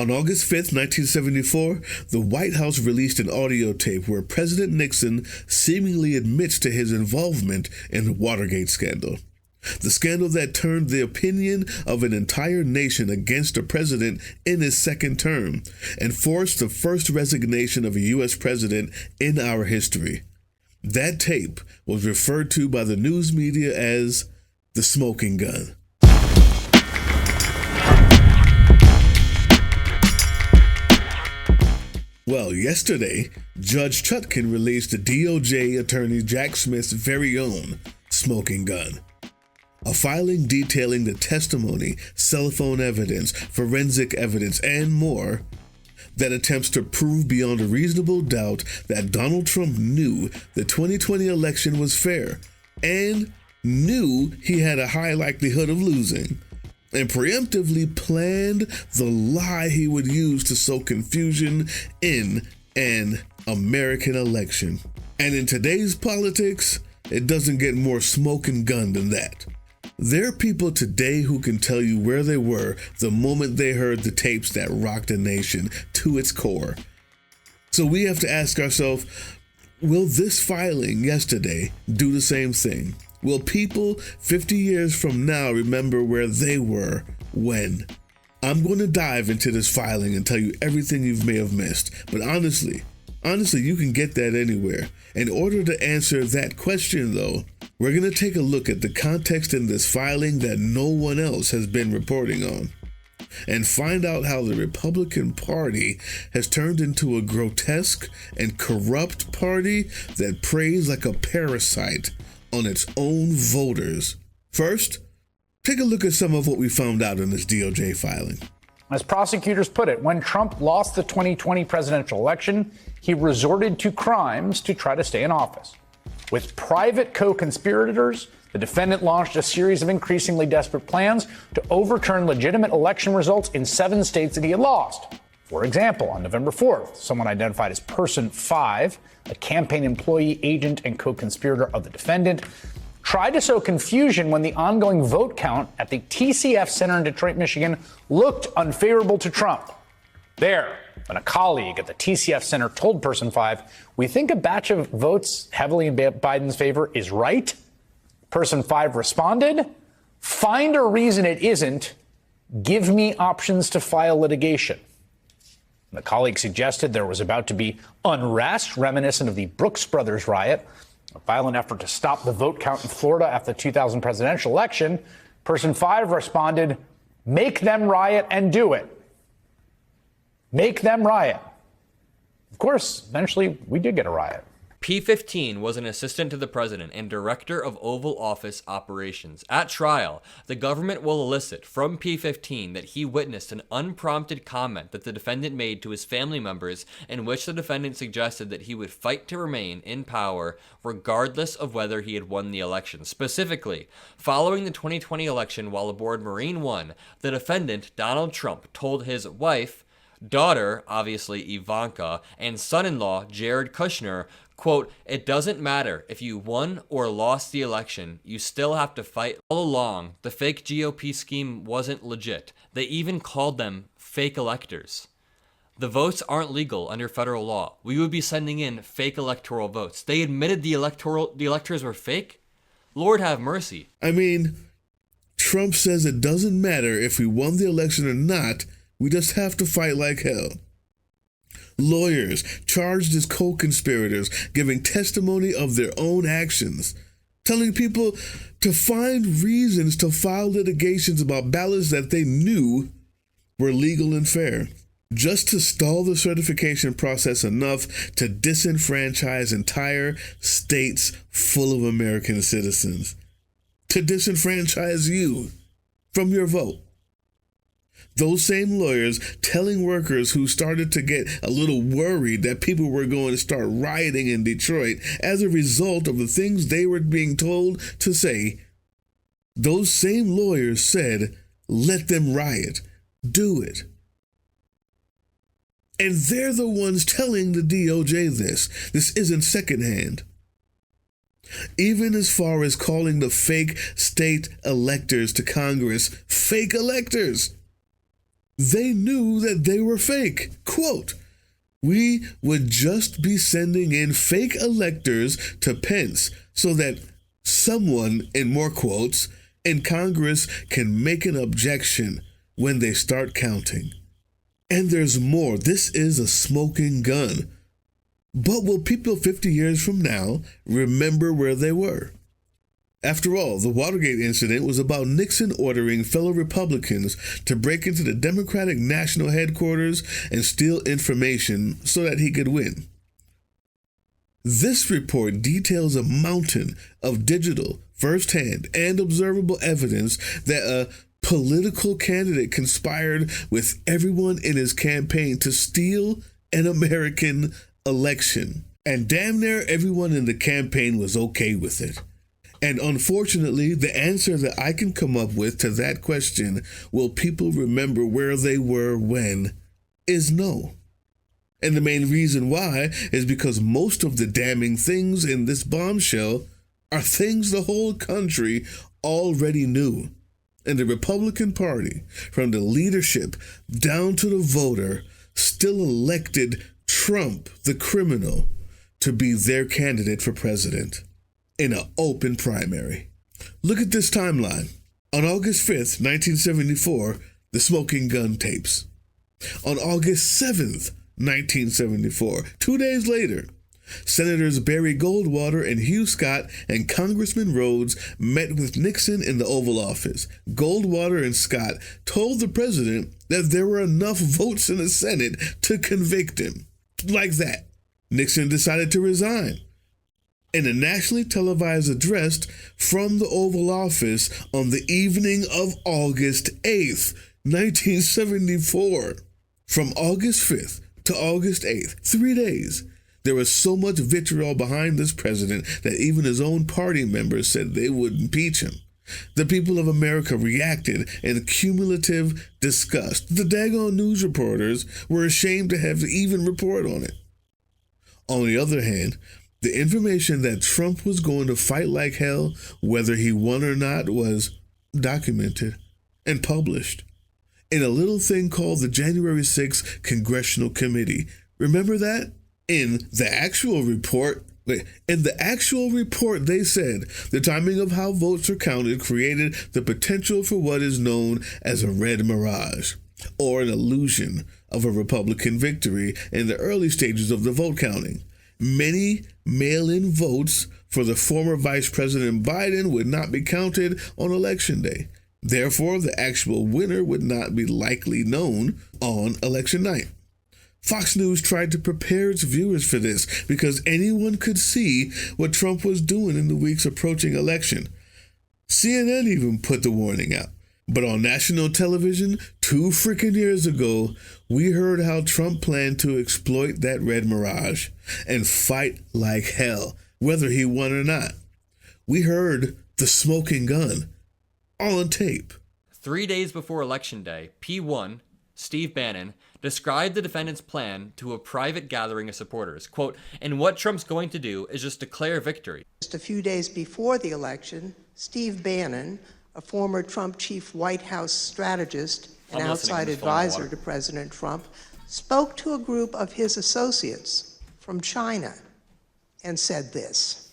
On August 5th, 1974, the White House released an audio tape where President Nixon seemingly admits to his involvement in the Watergate scandal. The scandal that turned the opinion of an entire nation against a president in his second term and forced the first resignation of a U.S. president in our history. That tape was referred to by the news media as the smoking gun. Well, yesterday, Judge Chutkan released the DOJ attorney Jack Smith's very own smoking gun. A filing detailing the testimony, cell phone evidence, forensic evidence, and more that attempts to prove beyond a reasonable doubt that Donald Trump knew the 2020 election was fair and knew he had a high likelihood of losing, and preemptively planned the lie he would use to sow confusion in an American election. And in today's politics, it doesn't get more smoking gun than that. There are people today who can tell you where they were the moment they heard the tapes that rocked a nation to its core. So we have to ask ourselves, will this filing yesterday do the same thing? Will people 50 years from now remember where they were when? I'm going to dive into this filing and tell you everything you may have missed. But honestly, you can get that anywhere. In order to answer that question, though, we're going to take a look at the context in this filing that no one else has been reporting on, and find out how the Republican Party has turned into a grotesque and corrupt party that preys like a parasite on its own voters. First, take a look at some of what we found out in this DOJ filing. As prosecutors put it, when Trump lost the 2020 presidential election, he resorted to crimes to try to stay in office. With private co-conspirators, the defendant launched a series of increasingly desperate plans to overturn legitimate election results in 7 states that he had lost. For example, on November 4th, someone identified as Person 5, a campaign employee, agent, and co-conspirator of the defendant, tried to sow confusion when the ongoing vote count at the TCF Center in Detroit, Michigan, looked unfavorable to Trump. There, when a colleague at the TCF Center told Person 5, "We think a batch of votes heavily in Biden's favor is right," Person 5 responded, "Find a reason it isn't. Give me options to file litigation." The colleague suggested there was about to be unrest reminiscent of the Brooks Brothers riot, a violent effort to stop the vote count in Florida after the 2000 presidential election. Person 5 responded, "Make them riot and do it. Make them riot." Of course, eventually we did get a riot. P-15 was an assistant to the president and director of Oval Office operations. At trial, the government will elicit from P-15 that he witnessed an unprompted comment that the defendant made to his family members in which the defendant suggested that he would fight to remain in power regardless of whether he had won the election. Specifically, following the 2020 election while aboard Marine One, the defendant, Donald Trump, told his wife, daughter, obviously Ivanka, and son-in-law, Jared Kushner, quote, "It doesn't matter if you won or lost the election, you still have to fight." All along, the fake GOP scheme wasn't legit. They even called them fake electors. The votes aren't legal under federal law. We would be sending in fake electoral votes. They admitted the electors were fake? Lord have mercy. I mean, Trump says it doesn't matter if we won the election or not, we just have to fight like hell. Lawyers charged as co-conspirators, giving testimony of their own actions, telling people to find reasons to file litigations about ballots that they knew were legal and fair, just to stall the certification process enough to disenfranchise entire states full of American citizens, to disenfranchise you from your vote. Those same lawyers telling workers who started to get a little worried that people were going to start rioting in Detroit as a result of the things they were being told to say, those same lawyers said, "Let them riot. Do it." And they're the ones telling the DOJ this. This isn't secondhand. Even as far as calling the fake state electors to Congress fake electors. They knew that they were fake. Quote, "We would just be sending in fake electors to Pence so that someone, in more quotes, in Congress can make an objection when they start counting. And there's more. This is a smoking gun. But will people 50 years from now remember where they were?" After all, the Watergate incident was about Nixon ordering fellow Republicans to break into the Democratic National Headquarters and steal information so that he could win. This report details a mountain of digital, firsthand, and observable evidence that a political candidate conspired with everyone in his campaign to steal an American election. And damn near everyone in the campaign was okay with it. And unfortunately, the answer that I can come up with to that question, will people remember where they were when, is no. And the main reason why is because most of the damning things in this bombshell are things the whole country already knew. And the Republican Party, from the leadership down to the voter, still elected Trump, the criminal, to be their candidate for president in an open primary. Look at this timeline. On August 5th, 1974, the smoking gun tapes. On August 7th, 1974, 2 days later, Senators Barry Goldwater and Hugh Scott and Congressman Rhodes met with Nixon in the Oval Office. Goldwater and Scott told the president that there were enough votes in the Senate to convict him. Like that. Nixon decided to resign. In a nationally televised address from the Oval Office on the evening of August 8th, 1974. From August 5th to August 8th, 3 days, there was so much vitriol behind this president that even his own party members said they would impeach him. The people of America reacted in cumulative disgust. The daggone news reporters were ashamed to have to even report on it. On the other hand, the information that Trump was going to fight like hell, whether he won or not, was documented and published in a little thing called the January 6th Congressional Committee. Remember that? In the actual report, they said the timing of how votes are counted created the potential for what is known as a red mirage, or an illusion of a Republican victory in the early stages of the vote counting. Many mail-in votes for the former Vice President Biden would not be counted on Election Day. Therefore, the actual winner would not be likely known on Election night. Fox News tried to prepare its viewers for this because anyone could see what Trump was doing in the weeks approaching election. CNN even put the warning out. But on national television 2 freaking years ago, we heard how Trump planned to exploit that red mirage and fight like hell, whether he won or not. We heard the smoking gun on tape. 3 days before Election Day, P1, Steve Bannon, described the defendant's plan to a private gathering of supporters. Quote, "And what Trump's going to do is just declare victory." Just a few days before the election, Steve Bannon, a former Trump chief White House strategist and outside advisor to President Trump, spoke to a group of his associates from China and said this.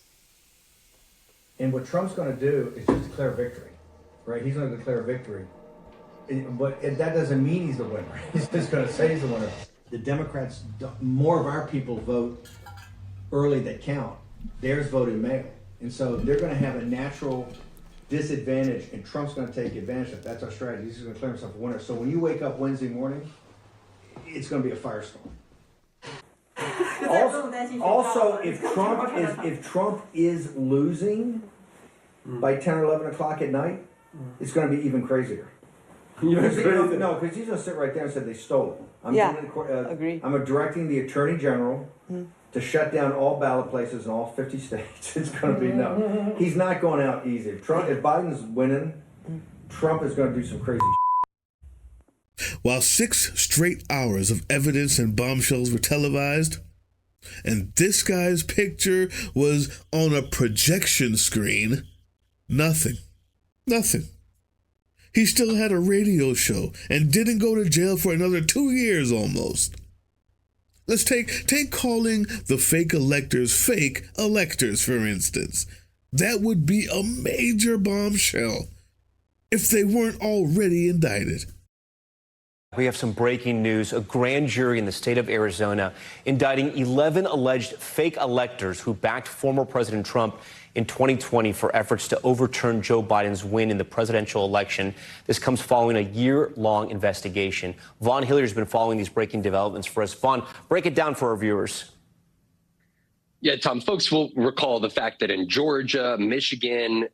And what Trump's going to do is just declare victory, right? He's going to declare victory. But that doesn't mean he's the winner. He's just going to say he's the winner. The Democrats, more of our people vote early that count. Theirs voted mail. And so they're going to have a natural disadvantage, and Trump's going to take advantage of it. That's our strategy. He's going to declare himself a winner. So when you wake up Wednesday morning, it's going to be a firestorm. Also, if Trump is losing by 10 or 11 o'clock at night, it's going to be even crazier. No, because he's going to sit right there and say they stole it. Agree. I'm directing the Attorney General to shut down all ballot places in all 50 states. It's going to be no. He's not going out easy. If Biden's winning, Trump is going to do some crazy shit. While 6 straight hours of evidence and bombshells were televised, and this guy's picture was on a projection screen, nothing. He still had a radio show and didn't go to jail for another 2 years almost. Let's take calling the fake electors, for instance. That would be a major bombshell if they weren't already indicted. We have some breaking news. A grand jury in the state of Arizona indicting 11 alleged fake electors who backed former President Trump in 2020 for efforts to overturn Joe Biden's win in the presidential election. This comes following a year-long investigation. Vaughn Hilliard has been following these breaking developments for us. Vaughn, break it down for our viewers. Yeah, Tom, folks will recall the fact that in Georgia, Michigan,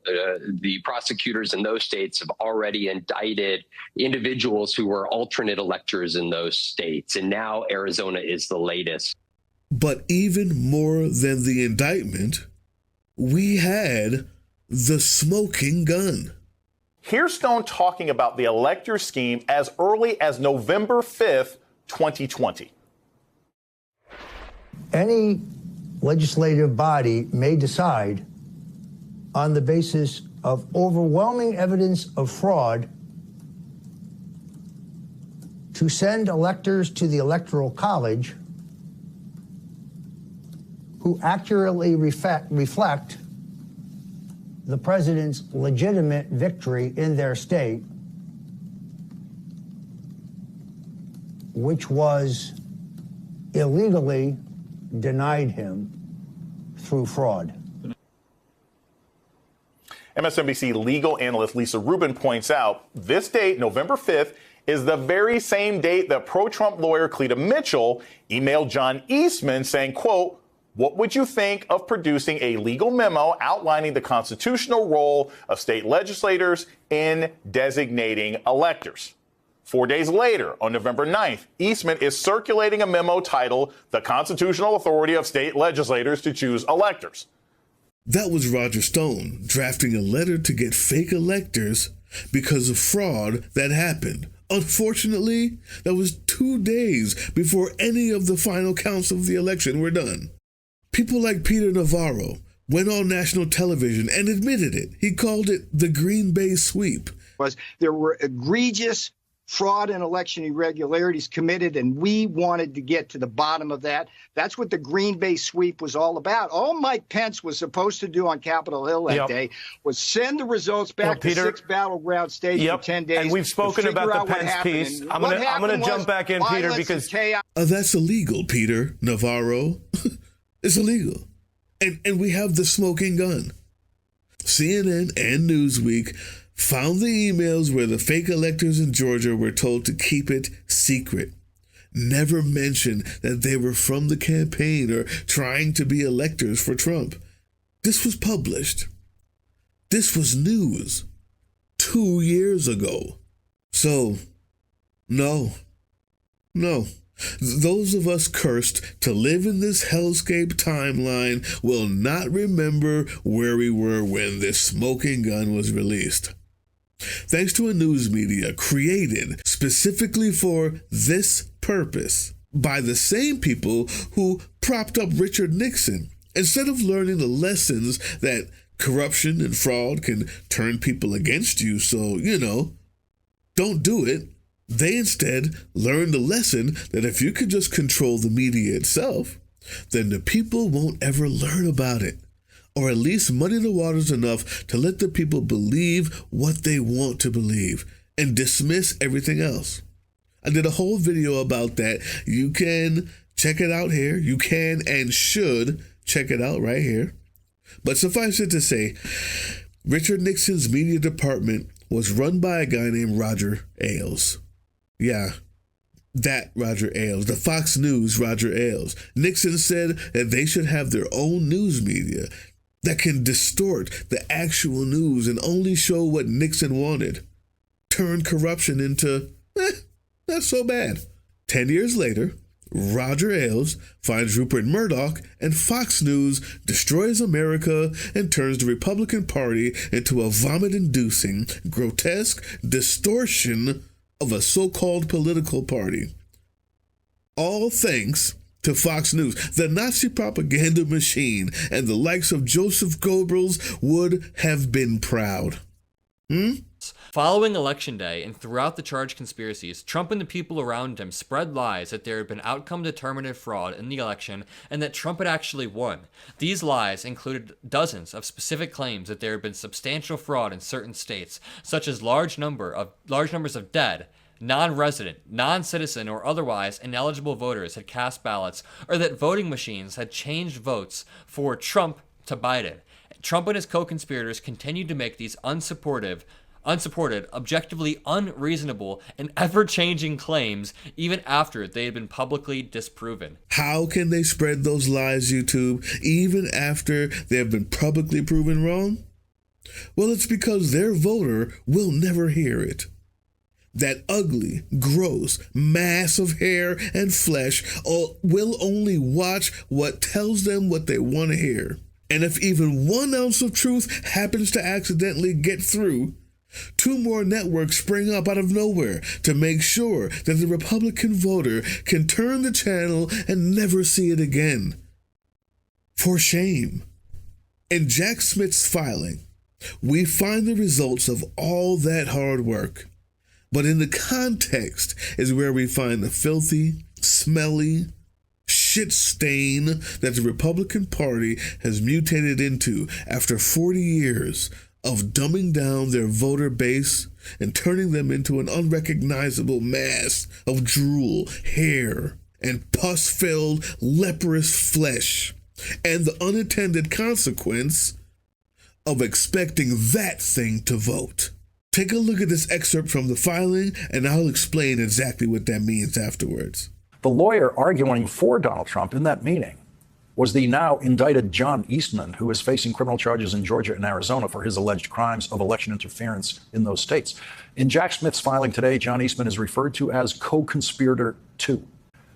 the prosecutors in those states have already indicted individuals who were alternate electors in those states. And now Arizona is the latest. But even more than the indictment, we had the smoking gun. Here's Stone talking about the elector scheme as early as November 5th, 2020. Any legislative body may decide on the basis of overwhelming evidence of fraud to send electors to the Electoral College who accurately reflect the president's legitimate victory in their state, which was illegally denied him through fraud. MSNBC legal analyst Lisa Rubin points out this date, November 5th, is the very same date that pro-Trump lawyer Cleta Mitchell emailed John Eastman saying, quote, "What would you think of producing a legal memo outlining the constitutional role of state legislators in designating electors?" 4 days later, on November 9th, Eastman is circulating a memo titled "The Constitutional Authority of State Legislators to Choose Electors." That was Roger Stone drafting a letter to get fake electors because of fraud that happened. Unfortunately, that was 2 days before any of the final counts of the election were done. People like Peter Navarro went on national television and admitted it. He called it the Green Bay sweep. There were egregious fraud and election irregularities committed, and we wanted to get to the bottom of that. That's what the Green Bay sweep was all about. All Mike Pence was supposed to do on Capitol Hill that day was send the results back to 6 battleground states for 10 days. And we've spoken about the Pence piece. I'm going to jump back in, Peter, because that's illegal, Peter Navarro. It's illegal. And we have the smoking gun. CNN and Newsweek found the emails where the fake electors in Georgia were told to keep it secret. Never mention that they were from the campaign or trying to be electors for Trump. This was published. This was news 2 years ago. So, no. Those of us cursed to live in this hellscape timeline will not remember where we were when this smoking gun was released. Thanks to a news media created specifically for this purpose by the same people who propped up Richard Nixon, instead of learning the lessons that corruption and fraud can turn people against you, so, don't do it. They instead learned the lesson that if you could just control the media itself, then the people won't ever learn about it, or at least muddy the waters enough to let the people believe what they want to believe and dismiss everything else. I did a whole video about that. You can check it out here. You can and should check it out right here. But suffice it to say, Richard Nixon's media department was run by a guy named Roger Ailes. Yeah, that Roger Ailes, the Fox News Roger Ailes. Nixon said that they should have their own news media that can distort the actual news and only show what Nixon wanted. Turn corruption into, not so bad. 10 years later, Roger Ailes finds Rupert Murdoch, and Fox News destroys America and turns the Republican Party into a vomit-inducing, grotesque distortion of a so-called political party. All thanks to Fox News, the Nazi propaganda machine, and the likes of Joseph Goebbels would have been proud. ballots. Following Election Day and throughout the charged conspiracies, Trump and the people around him spread lies that there had been outcome-determinative fraud in the election and that Trump had actually won. These lies included dozens of specific claims that there had been substantial fraud in certain states, such as large numbers of dead, non-resident, non-citizen, or otherwise ineligible voters had cast ballots, or that voting machines had changed votes for Trump to Biden. Trump and his co-conspirators continued to make these unsupported, objectively unreasonable, and ever-changing claims even after they had been publicly disproven. How can they spread those lies, YouTube, even after they have been publicly proven wrong? Well, it's because their voter will never hear it. That ugly, gross mass of hair and flesh will only watch what tells them what they want to hear. And if even 1 ounce of truth happens to accidentally get through, 2 more networks spring up out of nowhere to make sure that the Republican voter can turn the channel and never see it again. For shame. In Jack Smith's filing, we find the results of all that hard work. But in the context is where we find the filthy, smelly, shit stain that the Republican Party has mutated into after 40 years of dumbing down their voter base and turning them into an unrecognizable mass of drool, hair, and pus-filled, leprous flesh, and the unintended consequence of expecting that thing to vote. Take a look at this excerpt from the filing, and I'll explain exactly what that means afterwards. The lawyer arguing for Donald Trump in that meeting was the now indicted John Eastman, who is facing criminal charges in Georgia and Arizona for his alleged crimes of election interference in those states. In Jack Smith's filing today, John Eastman is referred to as co-conspirator 2.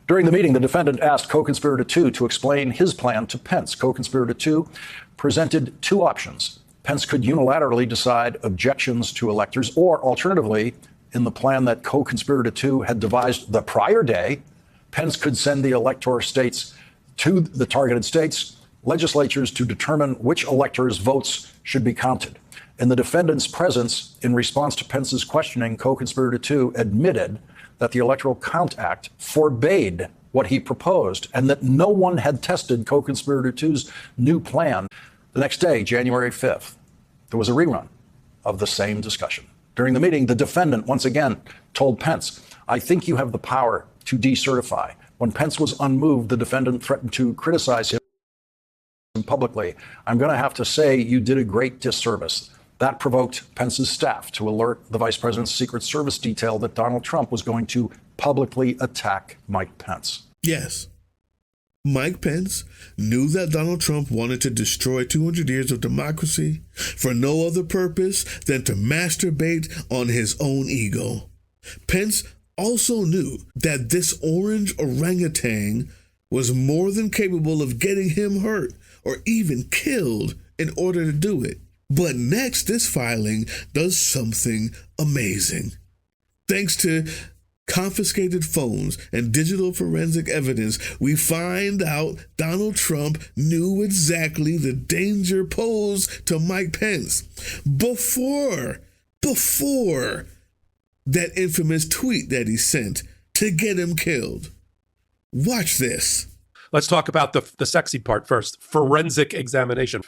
During the meeting, the defendant asked co-conspirator 2 to explain his plan to Pence. Co-conspirator 2 presented 2 options. Pence could unilaterally decide objections to electors, or alternatively, in the plan that co-conspirator 2 had devised the prior day, Pence could send the elector states to the targeted states, legislatures to determine which electors' votes should be counted. In the defendant's presence, in response to Pence's questioning, co-conspirator 2 admitted that the Electoral Count Act forbade what he proposed and that no one had tested co-conspirator 2's new plan. The next day, January 5th, there was a rerun of the same discussion. During the meeting, the defendant once again told Pence, "I think you have the power to decertify." When Pence was unmoved, the defendant threatened to criticize him publicly. "I'm going to have to say you did a great disservice." That provoked Pence's staff to alert the vice president's Secret Service detail that Donald Trump was going to publicly attack Mike Pence. Yes. Mike Pence knew that Donald Trump wanted to destroy 200 years of democracy for no other purpose than to masturbate on his own ego. Pence also knew that this orange orangutan was more than capable of getting him hurt or even killed in order to do it. But next, this filing does something amazing. Thanks to confiscated phones and digital forensic evidence, we find out Donald Trump knew exactly the danger posed to Mike Pence before that infamous tweet that he sent to get him killed. Watch this. Let's talk about the sexy part first. Forensic examination.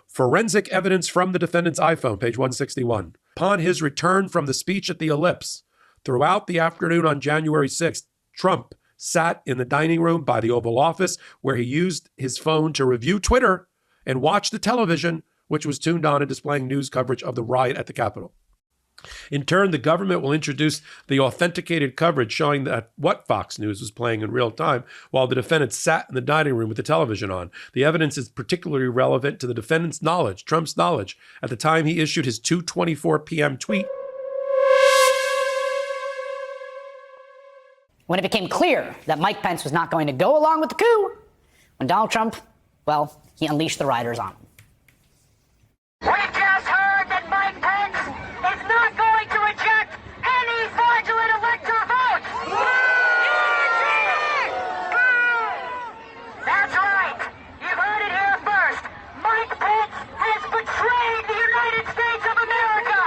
Forensic evidence from the defendant's iPhone, page 161. Upon his return from the speech at the Ellipse, throughout the afternoon on January 6th, Trump sat in the dining room by the Oval Office where he used his phone to review Twitter and watch the television, which was tuned on and displaying news coverage of the riot at the Capitol. In turn, the government will introduce the authenticated coverage showing that what Fox News was playing in real time while the defendant sat in the dining room with the television on. The evidence is particularly relevant to the defendant's knowledge, Trump's knowledge, at the time he issued his 2:24 p.m. tweet. When it became clear that Mike Pence was not going to go along with the coup, when Donald Trump, well, he unleashed the rioters on him. We just heard that Mike Pence is not going to reject any fraudulent elector votes. That's right. You heard it here first. Mike Pence has betrayed the United States of America.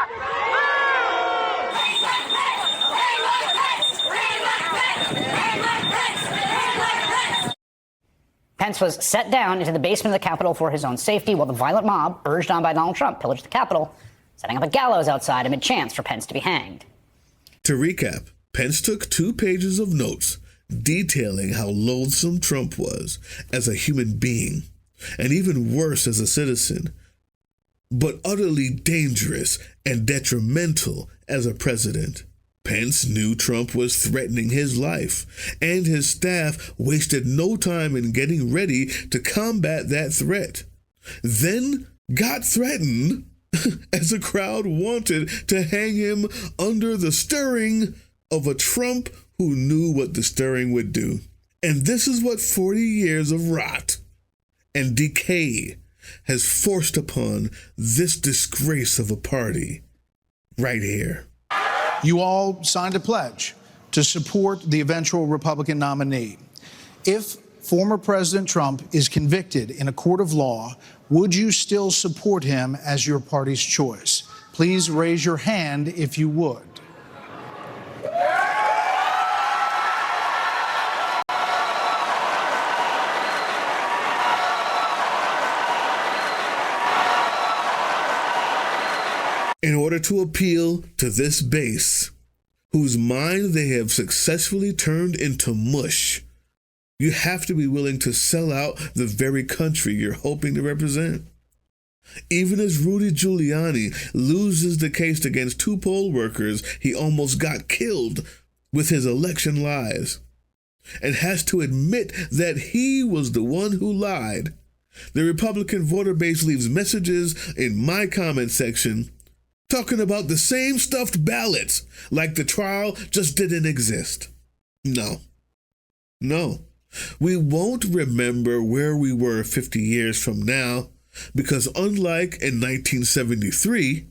Pence was set down into the basement of the Capitol for his own safety while the violent mob, urged on by Donald Trump, pillaged the Capitol, setting up a gallows outside amid chants for Pence to be hanged. To recap, Pence took 2 pages of notes detailing how loathsome Trump was as a human being, and even worse as a citizen, but utterly dangerous and detrimental as a president. Pence knew Trump was threatening his life, and his staff wasted no time in getting ready to combat that threat. Then got threatened as a crowd wanted to hang him under the stirring of a Trump who knew what the stirring would do. And this is what 40 years of rot and decay has forced upon this disgrace of a party right here. You all signed a pledge to support the eventual Republican nominee. If former President Trump is convicted in a court of law, would you still support him as your party's choice? Please raise your hand if you would. In order to appeal to this base, whose mind they have successfully turned into mush, you have to be willing to sell out the very country you're hoping to represent. Even as Rudy Giuliani loses the case against 2 poll workers he almost got killed with his election lies, and has to admit that he was the one who lied, the Republican voter base leaves messages in my comment section talking about the same stuffed ballots like the trial just didn't exist. No. We won't remember where we were 50 years from now, because unlike in 1973,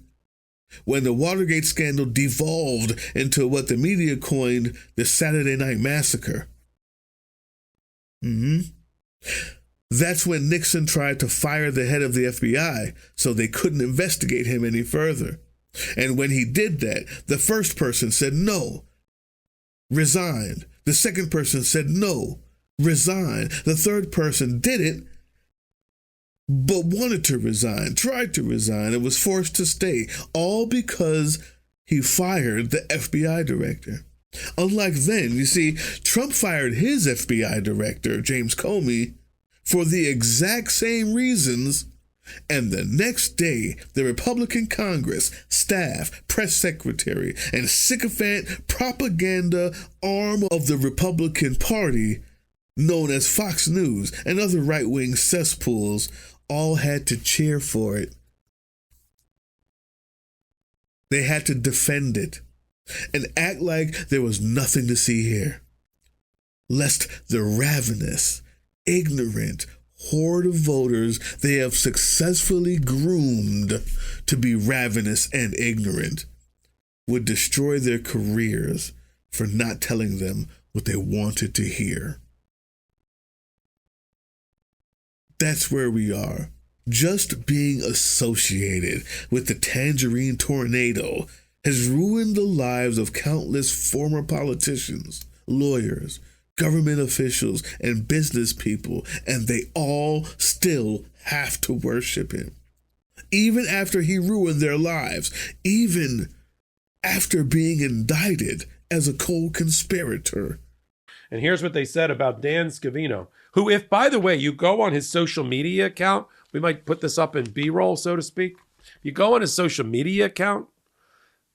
when the Watergate scandal devolved into what the media coined the Saturday Night Massacre, that's when Nixon tried to fire the head of the FBI so they couldn't investigate him any further. And when he did that, the first person said no, resigned. The second person said no, resigned. The third person did it, but wanted to resign, tried to resign, and was forced to stay, all because he fired the FBI director. Unlike then, you see, Trump fired his FBI director, James Comey, for the exact same reasons. And the next day, the Republican Congress, staff, press secretary, and sycophant propaganda arm of the Republican Party, known as Fox News and other right-wing cesspools, all had to cheer for it. They had to defend it and act like there was nothing to see here, lest the ravenous, ignorant horde of voters they have successfully groomed to be ravenous and ignorant would destroy their careers for not telling them what they wanted to hear. That's where we are. Just being associated with the Tangerine Tornado has ruined the lives of countless former politicians, lawyers, government officials, and business people, and they all still have to worship him. Even after he ruined their lives, even after being indicted as a co-conspirator. And here's what they said about Dan Scavino, who, if, by the way, you go on his social media account, we might put this up in B-roll, so to speak. If you go on his social media account,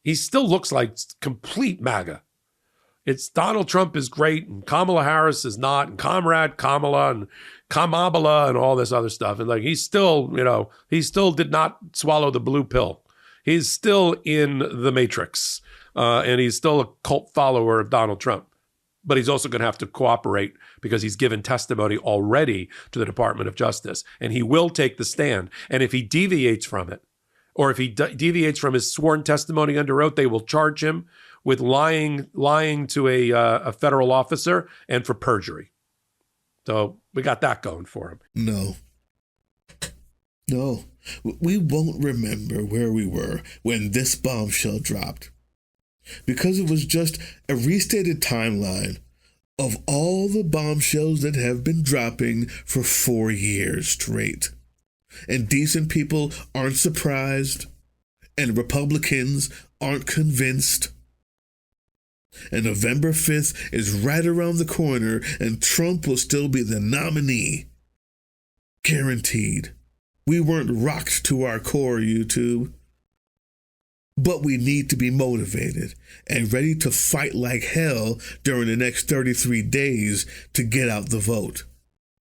he still looks like complete MAGA. It's Donald Trump is great and Kamala Harris is not, and Comrade Kamala and Kamabala and all this other stuff. And like, he's still, he still did not swallow the blue pill. He's still in the Matrix, and he's still a cult follower of Donald Trump. But he's also going to have to cooperate because he's given testimony already to the Department of Justice, and he will take the stand. And if he deviates from it, or if he deviates from his sworn testimony under oath, they will charge him with lying to a federal officer and for perjury. So we got that going for him. No, we won't remember where we were when this bombshell dropped, because it was just a restated timeline of all the bombshells that have been dropping for 4 years straight. And decent people aren't surprised, and Republicans aren't convinced. And November 5th is right around the corner, and Trump will still be the nominee. Guaranteed. We weren't rocked to our core, YouTube. But we need to be motivated and ready to fight like hell during the next 33 days to get out the vote.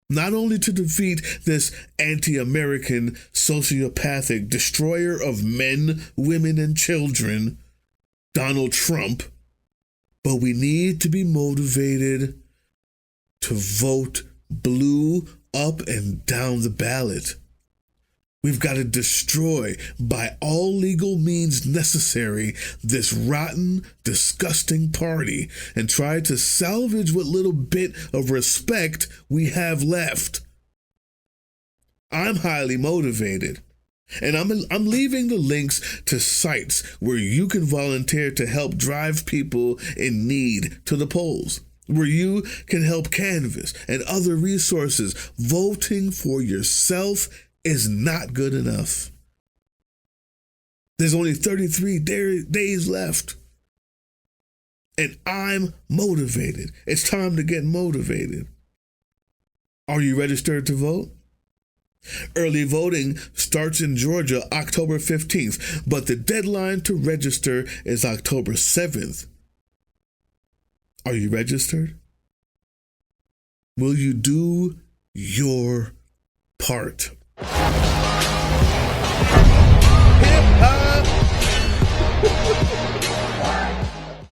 Not only to defeat this anti-American, sociopathic destroyer of men, women, and children, Donald Trump, but we need to be motivated to vote blue up and down the ballot. We've got to destroy, by all legal means necessary, this rotten, disgusting party and try to salvage what little bit of respect we have left. I'm highly motivated, and I'm leaving the links to sites where you can volunteer to help drive people in need to the polls, where you can help canvass and other resources. Voting for yourself is not good enough. There's only 33 days left. And I'm motivated. It's time to get motivated. Are you registered to vote? Early voting starts in Georgia October 15th, but the deadline to register is October 7th. Are you registered? Will you do your part?